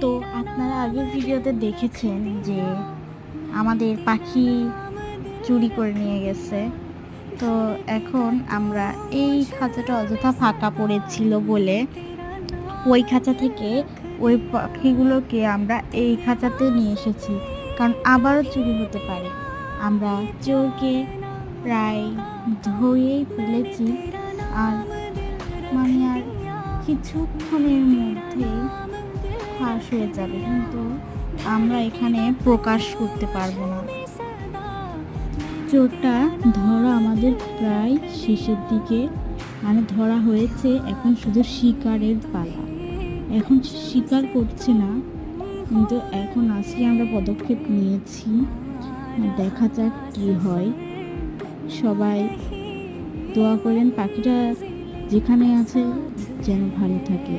তো আপনারা আগের ভিডিওতে দেখেছেন যে আমাদের পাখি চুরি করে নিয়ে গেছে। তো এখন আমরা এই খাঁচাটা অযথা ফাঁকা পড়েছিল বলে ওই খাঁচা থেকে ওই পাখিগুলোকে আমরা এই খাঁচাতে নিয়ে এসেছি, কারণ আবারও চুরি হতে পারে। আমরা চোরকে প্রায় ধরেই ফেলেছি, আর আর কিছুক্ষণের মধ্যেই ফাঁস হয়ে যাবে, কিন্তু আমরা এখানে প্রকাশ করতে পারবো না। চোরটা ধরা আমাদের প্রায় শেষের দিকে, মানে ধরা হয়েছে, এখন শুধু শিকারের পালা। এখন শিকার করছে না, কিন্তু এখন আজকে আমরা পদক্ষেপ নিয়েছি, দেখা যাক কি হয়। সবাই দোয়া করেন পাখিটা যেখানে আছে যেন ভালো থাকে।